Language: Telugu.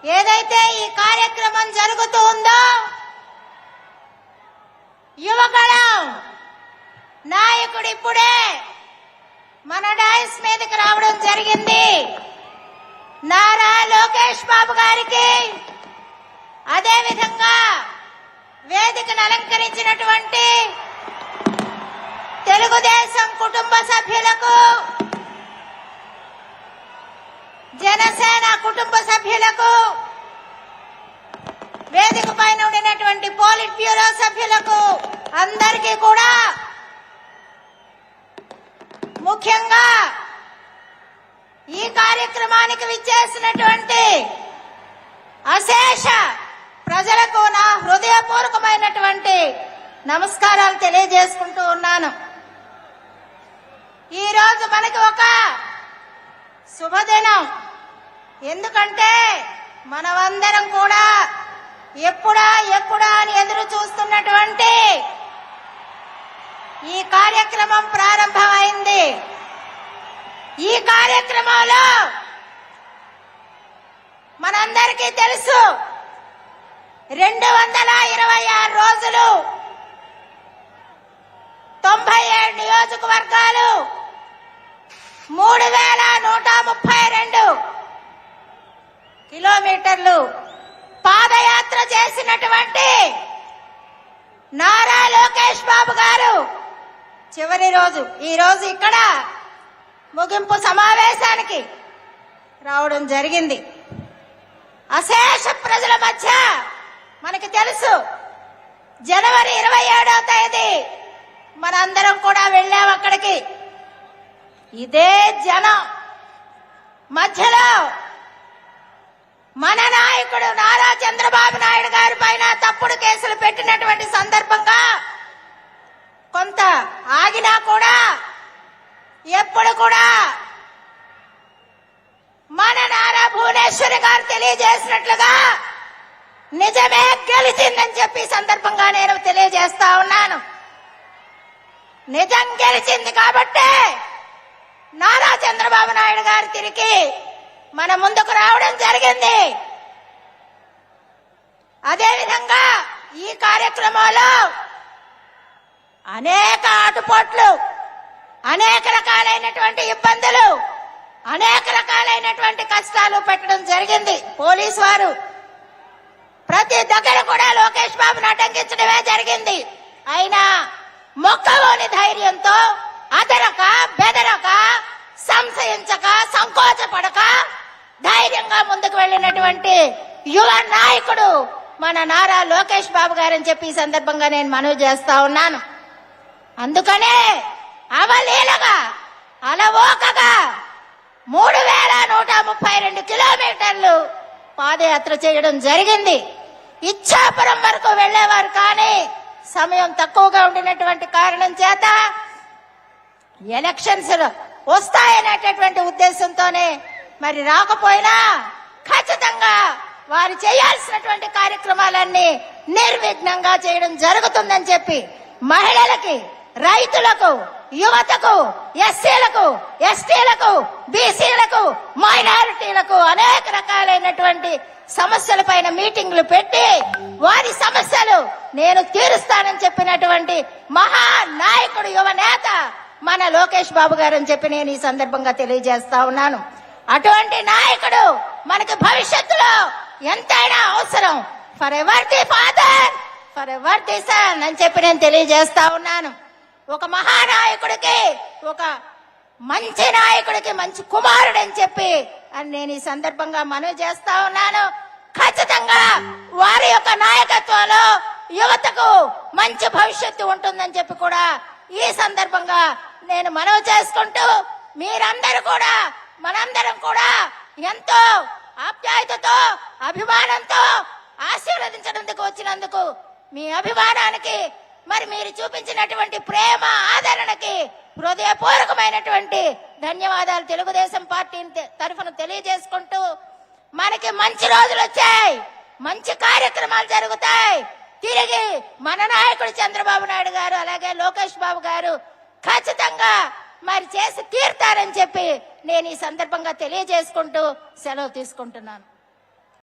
ఏదైతే ఈ కార్యక్రమం జరుగుతూ ఉందో యువగళం నాయకుడు ఇప్పుడే మన డైస్ మీదకి రావడం జరిగింది. నారా లోకేష్ బాబు గారికి, అదే విధంగా వేదికను అలంకరించినటువంటి తెలుగుదేశం కుటుంబ సభ్యులకు, జనసేన కుటుంబ సభ్యులకు, వేదిక పైన ఉండినటువంటి పోలిట్ బ్యూరో సభ్యులకు అందరికీ కూడా, ముఖ్యంగా ఈ కార్యక్రమానికి విచ్చేసినటువంటి అశేష ప్రజలకు నా హృదయపూర్వకమైనటువంటి నమస్కారాలు తెలియజేసుకుంటూ ఉన్నాను. ఈ రోజు మనకి ఒక శుభదినం. ఎందుకంటే మనమందరం కూడా ఎప్పుడా అని ఎదురు చూస్తున్నటువంటి ఈ కార్యక్రమం ప్రారంభమైంది. ఈ కార్యక్రమంలో మనందరికీ తెలుసు 226 రోజులు, 97 నియోజకవర్గాలు, 3132 కిలోమీటర్లు పాదయాత్ర చేసినటువంటి నారా లోకేష్ బాబు గారు చివరి రోజు ఈ రోజు ఇక్కడ ముగింపు సమావేశానికి రావడం జరిగింది. అశేష ప్రజల మధ్య మనకి తెలుసు జనవరి 27వ తేదీ మనందరం కూడా వెళ్ళాం అక్కడికి. ఇదే జనం మధ్యలో మన నాయకుడు నారా చంద్రబాబు నాయుడు గారి పైన తప్పుడు కేసులు పెట్టినటువంటి సందర్భంగా కొంత ఆగినా కూడా ఎప్పుడు కూడా మన నారా భువనేశ్వరి గారు తెలియజేసినట్లుగా నిజమే గెలిచిందని చెప్పి సందర్భంగా నేను తెలియజేస్తా ఉన్నాను. నిజం గెలిచింది కాబట్టే నారా చంద్రబాబు నాయుడు గారు తిరిగి మన ముందుకు రావడం జరిగింది. అదేవిధంగా ఈ కార్యక్రమంలో అనేక ఆటుపోట్లు, అనేక రకాలైనటువంటి ఇబ్బందులు, అనేక రకాలైనటువంటి కష్టాలు పెట్టడం జరిగింది. పోలీసు వారు ప్రతి దగ్గర కూడా లోకేష్ బాబును అడ్డంకించడమే జరిగింది. అయినా మొక్కలోని ధైర్యంతో అదరక బెదరక సంశయించక సంకోచపడక ధైర్యంగా ముందుకు వెళ్ళినటువంటి యువ నాయకుడు మన నారా లోకేష్ బాబు గారని చెప్పి ఈ సందర్భంగా నేను మనవి చేస్తా ఉన్నాను. అందుకనే అవలీలగా అలవోకగా 3132 కిలోమీటర్లు పాదయాత్ర చేయడం జరిగింది. ఇచ్చాపురం వరకు వెళ్లేవారు కానీ సమయం తక్కువగా ఉండినటువంటి కారణం చేత ఎలక్షన్స్ వస్తాయనేటటువంటి ఉద్దేశంతోనే మరి రాకపోయినా ఖచ్చితంగా వారు చేయాల్సినటువంటి కార్యక్రమాలన్నీ నిర్విఘ్నంగా చేయడం జరుగుతుందని చెప్పి మహిళలకి, రైతులకు, యువతకు, ఎస్సీలకు, ఎస్టీలకు, బీసీలకు, మైనారిటీలకు అనేక రకాలైనటువంటి సమస్యలపైన మీటింగ్లు పెట్టి వారి సమస్యలు నేను తీరుస్తానని చెప్పినటువంటి మహానాయకుడు, యువ నేత మన లోకేష్ బాబు గారు అని చెప్పి నేను ఈ సందర్భంగా తెలియజేస్తా ఉన్నాను. అటువంటి నాయకుడు మనకి భవిష్యత్తులో ఎంతైనా అవసరం. For ever the father, for ever the son అని చెప్పి నేను తెలియజేస్తా ఉన్నాను. ఒక మహానాయకుడికి, ఒక మంచి నాయకుడికి మంచి కుమారుడు అని చెప్పి నేను ఈ సందర్భంగా మనవి చేస్తా ఉన్నాను. ఖచ్చితంగా వారి యొక్క నాయకత్వంలో యువతకు మంచి భవిష్యత్తు ఉంటుందని చెప్పి కూడా ఈ సందర్భంగా నేను మనవి చేసుకుంటూ మీరందరూ కూడా, మనందరం కూడా ఎంతో ఆప్యాయతతో, అభిమానంతో ఆశీర్వదించడానికి వచ్చినందుకు మీ అభిమానానికి, మరి మీరు చూపించినటువంటి ప్రేమ ఆదరణకి హృదయపూర్వకమైనటువంటి ధన్యవాదాలు తెలుగుదేశం పార్టీ తరఫున తెలియజేసుకుంటూ, మనకి మంచి రోజులు వచ్చాయి, మంచి కార్యక్రమాలు జరుగుతాయి. తిరిగి మన నాయకుడు చంద్రబాబు నాయుడు గారు అలాగే లోకేష్ బాబు గారు ఖచ్చితంగా మరి చేసి తీరుతారని చెప్పి నేను ఈ సందర్భంగా తెలియజేసుకుంటూ సెలవు తీసుకుంటున్నాను.